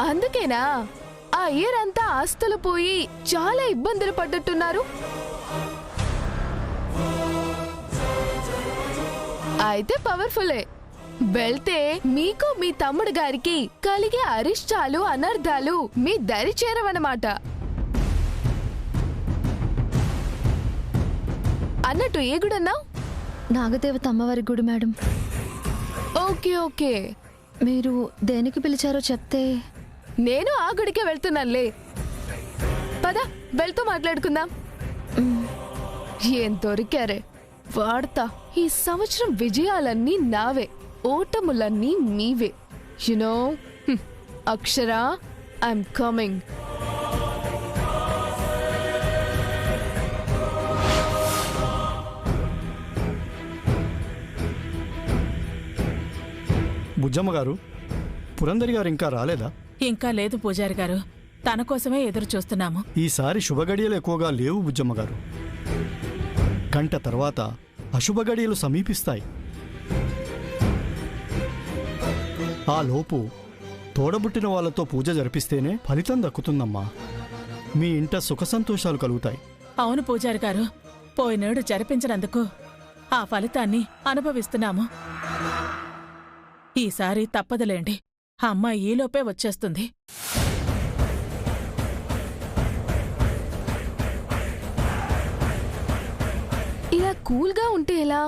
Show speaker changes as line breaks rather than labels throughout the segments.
అందుకేనా ఆ ఇయర్ అంతా ఆస్తులు పోయి చాలా ఇబ్బందులు పడ్డట్టున్నారు? అయితే పవర్ఫుల్లే. వెళ్తే మీకు మీ తమ్ముడు గారికి కలిగే అరిష్టాలు అనర్థాలు మీ దరి చేరవన్నమాట. అన్నట్టు ఏ గుడన్నావు?
నాగదేవత అమ్మవారి గుడి మేడం.
Okay okay.
మీరు దేనికి పిలిచారో చెప్తే.
నేను ఆ గుడికే వెళ్తున్నానులే. పద వెళ్తూ మాట్లాడుకుందాం. ఏం దొరికారే వాడతా. ఈ సంవత్సరం విజయాలన్నీ నావే, ఓటములన్నీ మీవే. You know Akshara, I'm coming.
Bujjamma గారు, పురందరి గారు ఇంకా రాలేదా?
ఇంకా లేదు పూజారి గారు, తన కోసమే ఎదురు చూస్తున్నాము.
ఈసారి శుభగడియలు ఎక్కువగా లేవు బుజ్జమ్మ గారు. గంట తర్వాత అశుభగడియలు సమీపిస్తాయి. ఆ లోపు తోడబుట్టిన వాళ్లతో పూజ జరిపిస్తేనే ఫలితం దక్కుతుందమ్మా. మీ ఇంట సుఖ సంతోషాలు కలుగుతాయి.
అవును పూజారి గారు, పోయినేడు జరిపించినందుకు ఆ ఫలితాన్ని అనుభవిస్తున్నాము. ఈసారి తప్పదులేండి, అమ్మ ఈలోపే వచ్చేస్తుంది.
ఇలా కూల్గా ఉంటే ఎలా?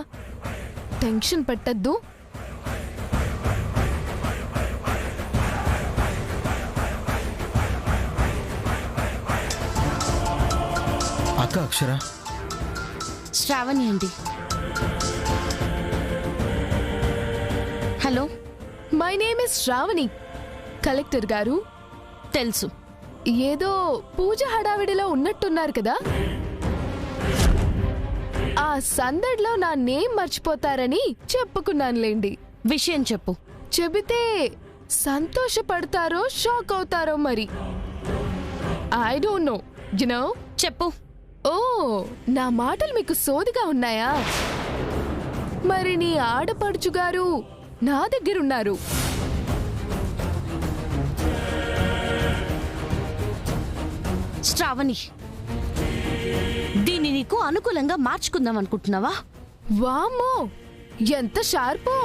టెన్షన్ పెట్టద్దు.
అక్క అక్షర.
శ్రావణి అండి. Hello,
my name is Sravani. Collector గారు
తెలుసు.
ఏదో పూజ హడావిడిలో ఉన్నట్టున్నారు కదా. ఆ సందడిలో నా నేమ్ మర్చిపోతారని చెప్పుకున్నానులేండి.
విషయం చెప్పు.
చెబితే సంతోషపడతారో షాక్ అవుతారో మరి. I don't know. You know.
చెప్పు.
ఓ, నా మాటలు మీకు సోదిగా ఉన్నాయా? మరి నీ ఆడపడుచు గారు నా దగ్గరున్నారు.
శ్రావణి, దీన్ని నీకు అనుకూలంగా మార్చుకుందాం అనుకుంటున్నావా?
వామ్మో, ఎంత షార్పో!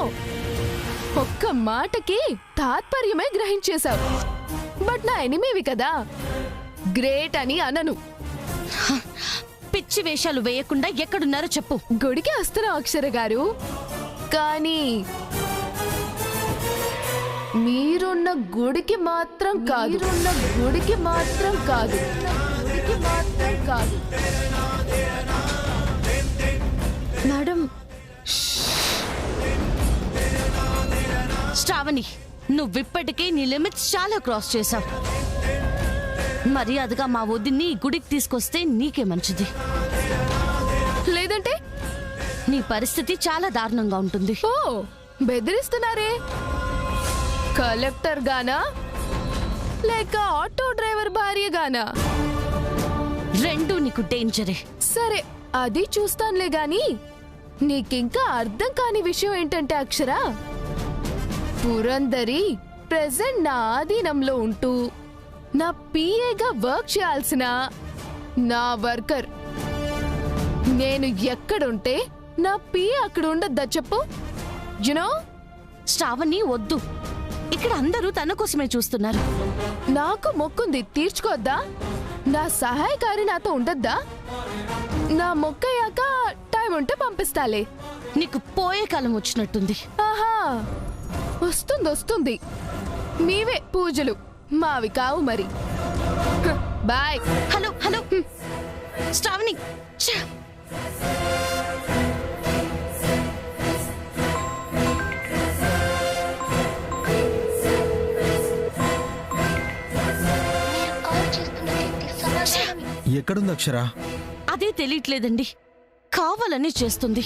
ఒక్క మాటకి తాత్పర్యమే గ్రహించేశావు. బట్ నా ఎనిమివి కదా, గ్రేట్ అని అనను.
పిచ్చి వేషాలు వేయకుండా ఎక్కడున్నారో చెప్పు.
గుడికి వస్తున్నావు అక్షర గారు, కానీ మీరున్న గుడికి మాత్రం కాదు. గుడికి మాత్రం కాదు.
మేడం. శ్రావణి, నువ్విప్పటికే నీ లిమిట్స్ చాలా క్రాస్ చేశావు. మర్యాదగా మా వదిన్ని గుడికి తీసుకొస్తే నీకే మంచిది.
లేదంటే
నీ పరిస్థితి చాలా దారుణంగా ఉంటుంది.
ఓ, బెదిరిస్తున్నారే? కలెక్టర్ గానా లేక ఆటో డ్రైవర్ భార్య గానా?
రెండూ నీకు డేంజరే.
సరే, అది చూస్తానులే గాని నీకింకా అర్థం కాని విషయం ఏంటంటే అక్షర, పురందరి ప్రెజెంట్ నా ఆధీనంలో ఉంటూ నా పిఏగా వర్క్ చేయాల్సిన నా వర్కర్. నేను ఎక్కడుంటే నా పిఏ అక్కడ ఉండద్దా చెప్పు? యునో.
శ్రావణి వద్దు, ఇక్కడ అందరూ తన కోసమే చూస్తున్నారు.
నాకు మొక్కుంది తీర్చుకోద్దా? నా సహాయకారి నాతో ఉండద్దా? నా మొక్కయ్యాక టైం ఉంటే పంపిస్తాలే.
నీకు పోయే కాలం వచ్చినట్టుంది.
ఆహా, వస్తుంది. మీవే పూజలు, మావి కావు మరి. బాయ్.
హలో శ్రావణి.
ఎక్కడుంది అక్షర?
అదే తెలియట్లేదండి, కావాలని చేస్తుంది.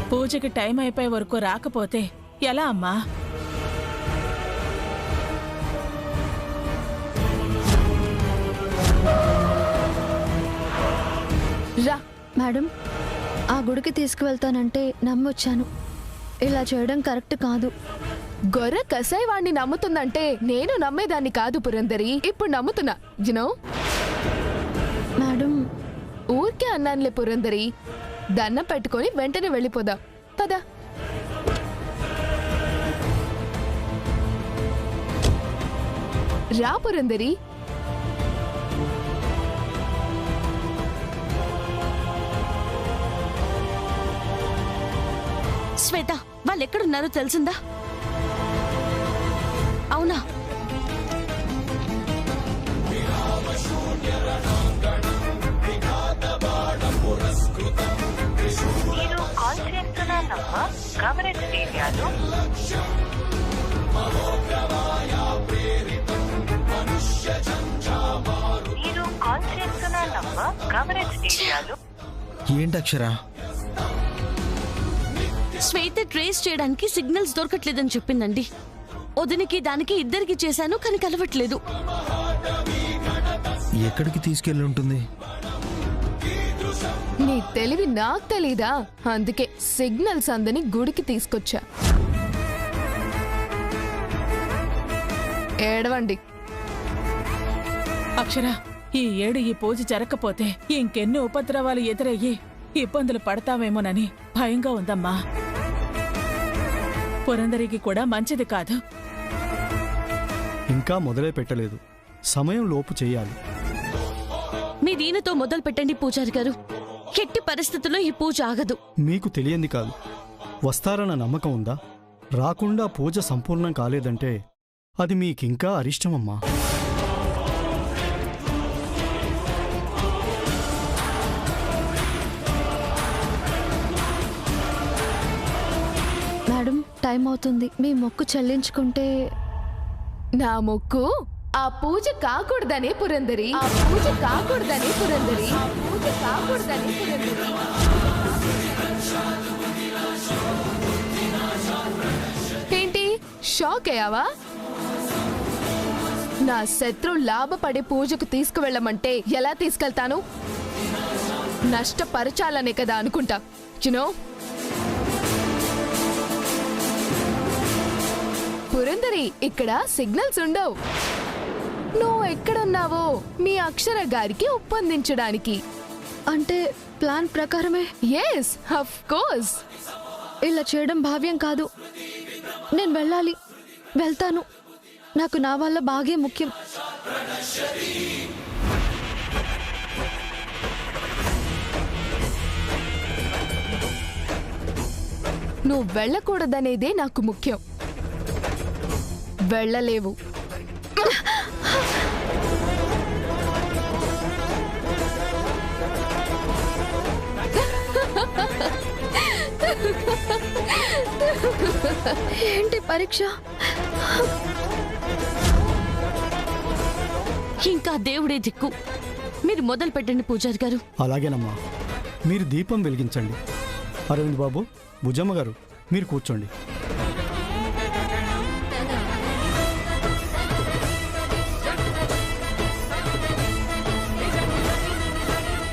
పూజకి టైం అయిపోయే వరకు రాకపోతే ఎలా అమ్మా?
రా.
మేడం, ఆ గుడికి తీసుకువెళ్తానంటే నమ్మొచ్చాను. ఇలా చేయడం కరెక్ట్ కాదు.
గొర్రె కసాయివాణ్ణి నమ్ముతుందంటే నేను నమ్మేదాన్ని కాదు పురందరి. ఇప్పుడు నమ్ముతున్నా యునో.
మేడం,
ఊరికే అన్నానులే పురందరి. దండం పెట్టుకొని వెంటనే వెళ్ళిపోదాం పద. రా పురందరి.
శ్వేత, వాళ్ళు ఎక్కడున్నారో తెలిసిందా? అవునా?
మీరు కాల్ చేస్తున్న నంబర్ కవరేజ్ ఏరియాలో మీరు కాల్ చేస్తున్న నంబర్ కవరేజ్ ఏరియాలో
ఏంటి అక్షరా?
శ్వేత ట్రేస్ చేయడానికి సిగ్నల్స్ దొరకట్లేదని చెప్పిందండి. వదినికి దానికి ఇద్దరికి చేశాను, కానీ కలవట్లేదు.
ఎక్కడికి తీసుకెళ్ళి ఉంటుంది?
నీ తెలివి నాకు తెలీదా? అందుకే సిగ్నల్స్ అందని గుడికి తీసుకొచ్చా. ఏడవండి.
అక్షర, ఈ ఏడు ఈ పూజ జరగకపోతే ఇంకెన్ని ఉపద్రవాలు ఎదురయ్యి ఇబ్బందులు పడతావేమోనని భయంగా ఉందమ్మా. పురందరికి కూడా మంచిది కాదు.
ఇంకా మొదలే పెట్టలేదు. సమయం లోపు చేయాలి.
మీ దీనితో మొదలు పెట్టండి పూజారి గారు. ఎట్టి పరిస్థితుల్లో ఈ పూజ ఆగదు.
మీకు తెలియంది కాదు. వస్తారన్న నమ్మకం ఉందా? రాకుండా పూజ సంపూర్ణం కాలేదంటే అది మీకింకా అరిష్టమమ్మా.
మేడం, టైం అవుతుంది. మీ మొక్కు చెల్లించుకుంటే.
నా మొక్కు ఆ పూజ కాకూడదనే పురందరి. ఆ పూజ కాకూడదనే పురందరి. ఆ పూజ కాకూడదనే పురందరి. ఏంటి షాక్ అయ్యావా? నా శత్రు లాభపడే పూజకు తీసుకువెళ్ళమంటే ఎలా తీసుకెళ్తాను? నష్టపరచాలనే కదా అనుకుంటా. యునో. పురందరి, ఇక్కడ సిగ్నల్స్ ఉండవు. నువ్వు ఎక్కడున్నావో మీ అక్షర గారికి ఒప్పందించడానికి.
అంటే ప్లాన్ ప్రకారమే?
Yes, of course.
ఇలా చేయడం భావ్యం కాదు. నేను వెళ్ళాలి. వెళ్తాను. నాకు నా వల్ల బాగే ముఖ్యం.
నువ్వు వెళ్ళకూడదనేదే నాకు ముఖ్యం. వెళ్ళలేవు.
ఏంటి పరీక్ష?
ఇంకా దేవుడే దిక్కు. మీరు మొదలు పెట్టండి పూజారి గారు.
అలాగేనమ్మా. మీరు దీపం వెలిగించండి. అరవింద్ బాబు, భుజమ్మ గారు, మీరు కూర్చోండి.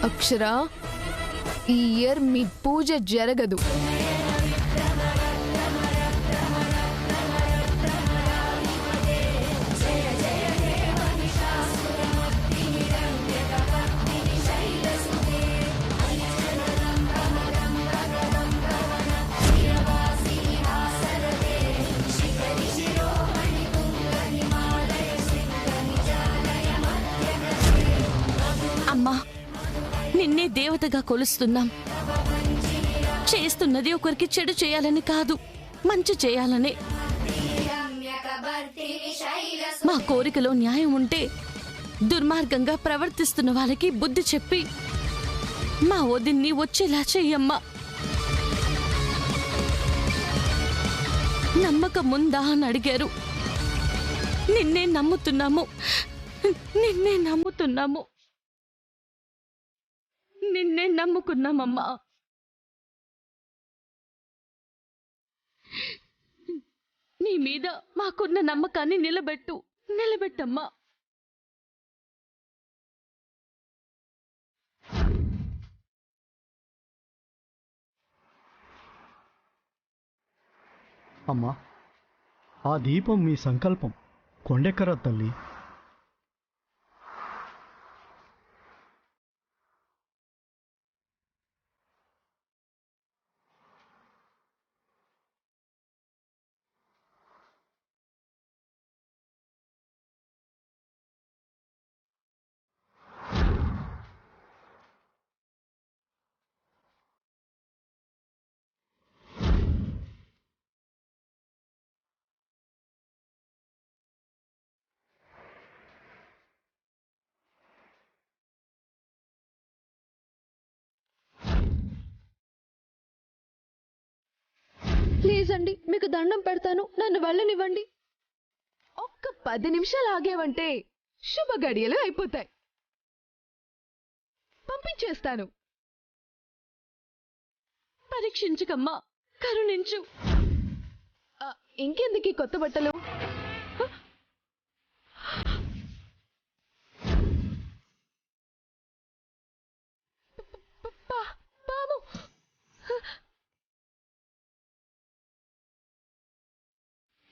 అక్షర, ఈ ఇయర్ మీ పూజ జరగదు.
అమ్మా, నిన్నే దేవతగా కొలుస్తున్నాం. చేస్తున్నది ఒకరికి చెడు చేయాలని కాదు, మంచి చేయాలనే. మా కోరికలో న్యాయం ఉంటే దుర్మార్గంగా ప్రవర్తిస్తున్న వాళ్ళకి బుద్ధి చెప్పి మా వదిన్ని వచ్చేలా చెయ్యమ్మా. నమ్మకం ఉందా అని అడిగారు. నిన్నే నమ్ముతున్నాము, నిన్నే నమ్ముతున్నాము, నిన్నే నమ్ముకున్నామమ్మా. నీ మీద మాకున్న నమ్మకాన్ని నిలబెట్టమ్మా.
అమ్మా, ఆ దీపం మీ సంకల్పం కొండెక్కరా తల్లి.
ప్లీజ్ అండి, మీకు దండం పెడతాను, నన్ను వెళ్ళనివ్వండి.
ఒక్క 10 నిమిషాలు ఆగేవంటే శుభ గడియలు అయిపోతాయి. పంపించేస్తాను.
పరీక్షించకమ్మా, కరుణించు.
ఇంకెందుకు ఈ కొత్త బట్టలు? పాము.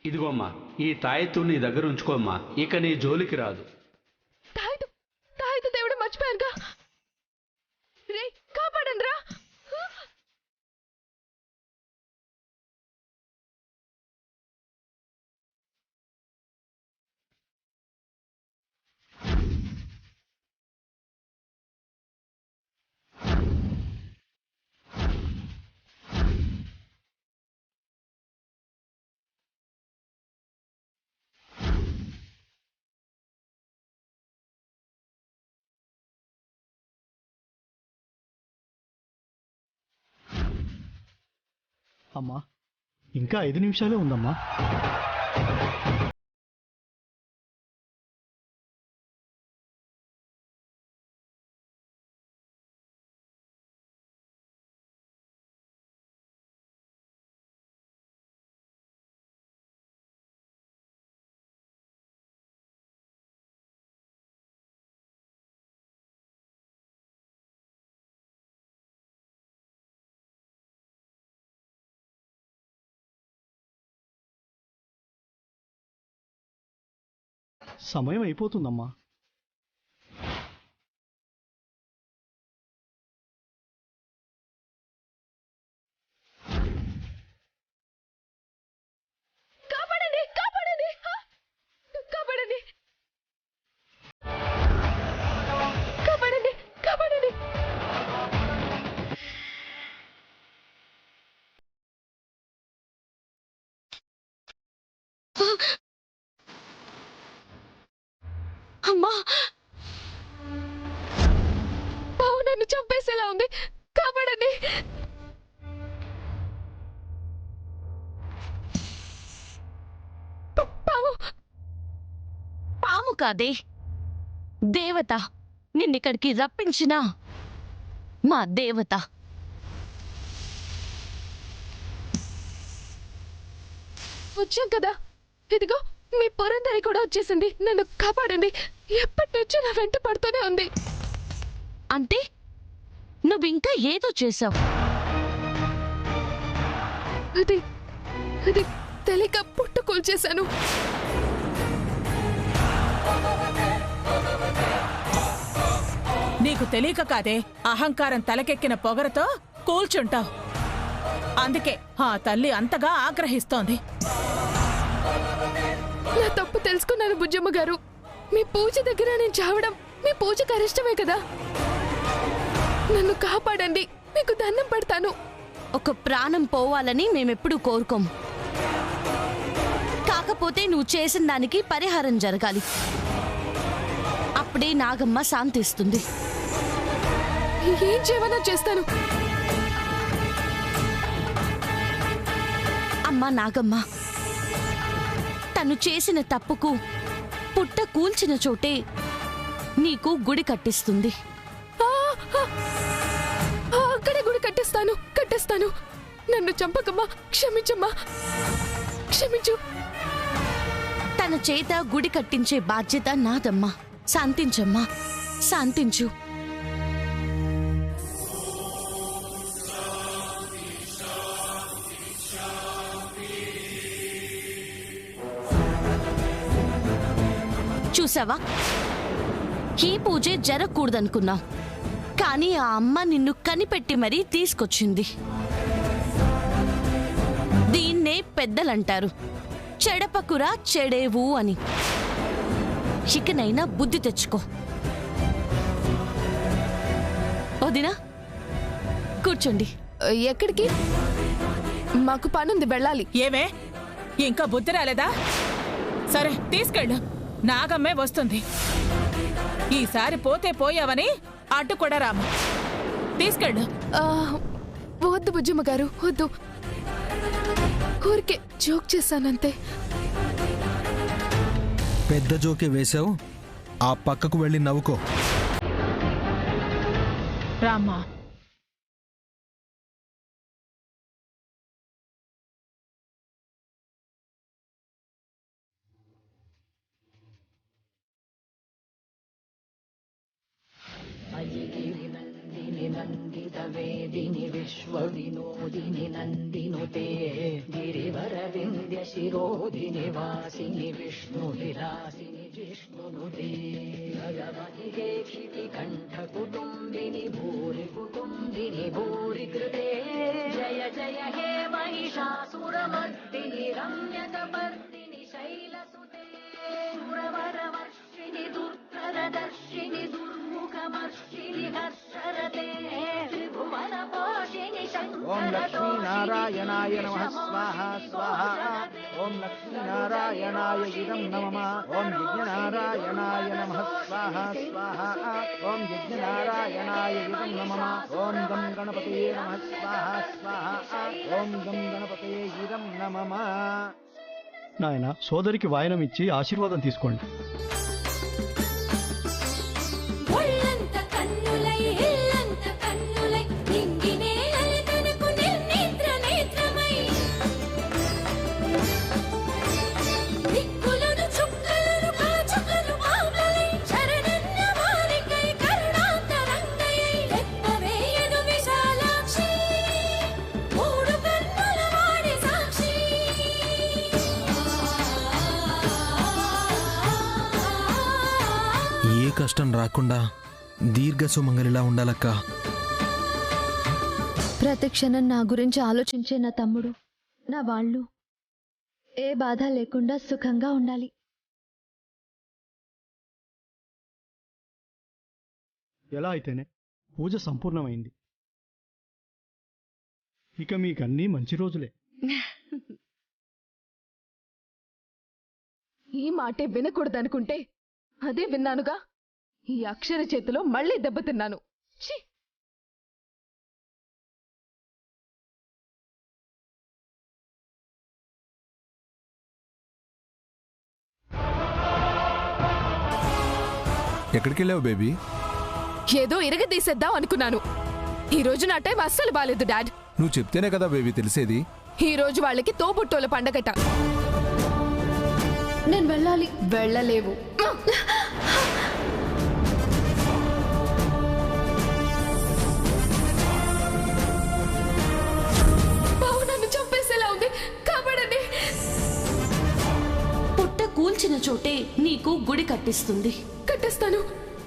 ఇదిగోమ్మా, ఈ తాయెత్తు నీ దగ్గర ఉంచుకోమ్మా, ఇక నీ జోలికి రాదు.
తాయితు దేవుడు మర్చిపోయానుగా. రే కాపాడండి రా.
అమ్మా, ఇంకా 5 నిమిషాలే ఉందమ్మా. సమయం అయిపోతుందమ్మా.
కాపాడండి, కాపాడండి, కాపాడండి, కాపాడండి, కాపాడండి.
అమ్మా,
పావు నన్ను చంపేసేలా ఉంది. కాపాడండి. పావు.
పాము కాదే, దేవత. నిన్నిక్కడికి రప్పించిన మా దేవత.
వచ్చాం కదా, ఇదిగో మీ పొరందరి కూడా వచ్చేసింది. నన్ను కాపాడండి. ఎప్పటి నుంచో నా వెంట పడుతూనే ఉంది.
అంటే నువ్వింకా ఏదో చేసావు.
అది అది తెలియక పుట్టు కూల్చేశాను.
నీకు తెలియక కాదే, అహంకారం తలకెక్కిన పొగరతో కూల్చుంటావు. అందుకే ఆ తల్లి అంతగా ఆగ్రహిస్తోంది.
నా తప్పు తెలుసుకున్నాను బుజ్జమ్మ గారు. మీ పూజ దగ్గర నేను చావడం మీ పూజకు అరిష్టమే కదా. నన్ను కాపాడండి, మీకు దండం పెడతాను.
ఒక ప్రాణం పోవాలని మేమెప్పుడూ కోరుకోం. కాకపోతే నువ్వు చేసిన దానికి పరిహారం జరగాలి. అప్పుడే నాగమ్మ శాంతిస్తుంది.
ఏం చేయమన్నా చేస్తాను.
అమ్మా నాగమ్మ, తను చేసిన తప్పుకు పుట్ట కూల్చిన చోటే నీకు గుడి కట్టిస్తుంది.
అక్కడే గుడి కట్టిస్తాను. నన్ను చంపకమ్మా, క్షమించమ్మా, క్షమించు.
తన చేత గుడి కట్టించే బాధ్యత నాదమ్మా. శాంతించమ్మా, శాంతించు. చూసావా, ఈ పూజే జరగకూడదనుకున్నా, కానీ ఆ అమ్మ నిన్ను కనిపెట్టి మరీ తీసుకొచ్చింది. దీన్నే పెద్దలంటారు చెడపకురా చెడేవు అని. ఇకనైనా బుద్ధి తెచ్చుకో. వదినా, కూర్చోండి.
ఎక్కడికి? మాకు పనుంది, వెళ్ళాలి.
ఏమే, ఇంకా బుద్ధి రాలేదా? సరే తీసుకెళ్ళు, నాగమ్మే వస్తుంది. ఈసారి పోతే పోయావని అడ్డు కూడా రాము. తీసుకెళ్ళు.
వద్దు బుజ్జమ్మ గారు, వద్దు. ఊరికే జోక్ చేశానంతే.
పెద్ద జోకే వేశావు, ఆ పక్కకు వెళ్ళి నవ్వుకో.
రామ్మా.
నందిని విశ్వవినోదిని నందినుతే గిరివర వింధ్య శిరోధిని వాసిని విష్ణు విలాసిని జిష్ణునుతే భగవతి క్షితి కంఠ కుటుంబిని భూరి కుటుంబిని భూరి కృతే జయ జయ హే మహిషాసురమర్దిని రమ్యకపర్దిని శైలసుతే సురవరవర్షిణి దుర్ధరదర్శిని దుర్ముఖమర్షిణి హర్షరతే త్రిభువన పోషిణి
ఓం లక్ష్మీనారాయణాయ నమః స్వాహ స్వాహ. ఓం లక్ష్మీనారాయణాయ ఇదం నమః. ఓం యజ్ఞనారాయణాయ నమః స్వాహ స్వాహ. ఓం యజ్ఞనారాయణాయ ఇదం నమః. ఓం గం గణపతయే నమః స్వాహ స్వాహ. ఓం గం గణపతయే ఇదం నమః.
నాయన, సోదరికి వాయనం ఇచ్చి ఆశీర్వాదం తీసుకోండి.
ఏ కష్టం రాకుండా దీర్ఘ సుమంగలిలా ఉండాలక్క.
ప్రతి క్షణం నా గురించి ఆలోచించే నా తమ్ముడు, నా వాళ్ళు ఏ బాధ లేకుండా సుఖంగా ఉండాలి.
ఎలా అయితేనే పూజ సంపూర్ణమైంది. ఇక మీకన్నీ మంచి రోజులే.
ఈ మాటే వినకూడదనుకుంటే అదే విన్నానుగా. ఈ అక్షర చేతిలో మళ్ళీ దెబ్బతిన్నాను. ఛీ!
ఎక్కడికెళ్ళావు బేబీ?
ఏదో ఇరగదీసేద్దాం అనుకున్నాను. ఈ రోజు నా టైం అస్సలు బాలేదు డాడ్.
నువ్వు చెప్తేనే కదా బేబీ తెలిసేది.
ఈ రోజు వాళ్ళకి తోబుట్టోల పండగట.
నేను వెళ్ళాలి.
వెళ్ళలేవు. బావు నన్ను చంపేసేలా ఉంది, కాపాడండి.
పుట్ట కూల్చిన చోటే నీకు గుడి కట్టిస్తుంది.
కట్టేస్తాను.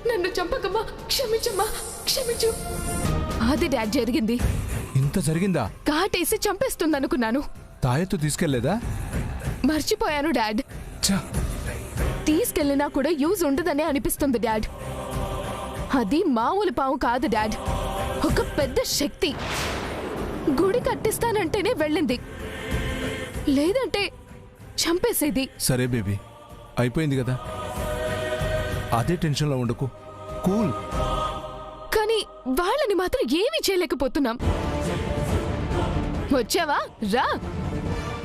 నన్ను చంపకమ్మా, క్షమించమ్మా, క్షమించు. అది డాడ్ జరిగింది.
ఇంత జరిగిందా?
కాటేసి చంపేస్తుందనుకున్నాను.
తాయెత్తు తీసుకెళ్లేదా?
మర్చిపోయాను డాడ్. తీసుకెళ్ళినా కూడా యూజ్ ఉండదనే అనిపిస్తుంది డాడ్. అది మామూలు పాము కాదు డాడ్, ఒక పెద్ద శక్తి. గుడి కట్టిస్తానంటేనే వెళ్ళింది, లేదంటే చంపేసేది.
సరే బేబీ, అయిపోయింది కదా, అదే టెన్షన్లో ఉండకు, కూల్.
కానీ వాళ్ళని మాత్రం ఏమీ చేయలేకపోతున్నాం. వచ్చావా? రా.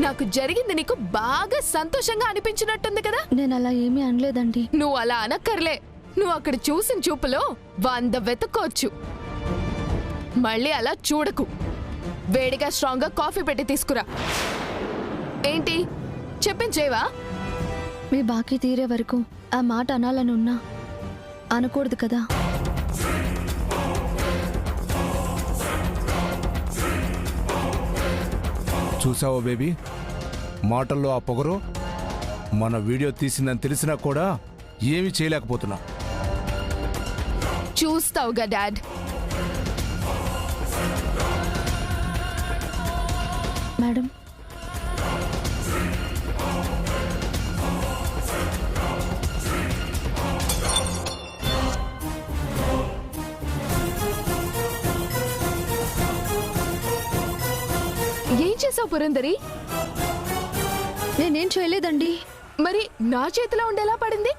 నాకు జరిగింది నీకు బాగా సంతోషంగా అనిపించినట్టుంది కదా.
నేను అలా ఏమీ అనలేదండి.
నువ్వు అలా అనక్కర్లే. నువ్వు అక్కడ చూసిన చూపులో 100 వెతుక్కోవచ్చు. మళ్ళీ అలా చూడకు. వేడిగా స్ట్రాంగ్ గా కాఫీ పెట్టి తీసుకురా. ఏంటి చెప్పించేవా?
మీ బాకీ తీరే వరకు ఆ మాట అనాలని ఉన్నా అనకూడదు కదా.
చూసావో బేబీ, మాటల్లో ఆ పొగరు. మన వీడియో తీసిందని తెలిసినా కూడా ఏమీ చేయలేకపోతున్నావు.
చూస్తావుగా డాడ్.
మేడం,
ఏం చేసావు పురందరి?
నేనేం చేయలేదండి.
మరి నా చేతిలో ఉండేలా పడింది?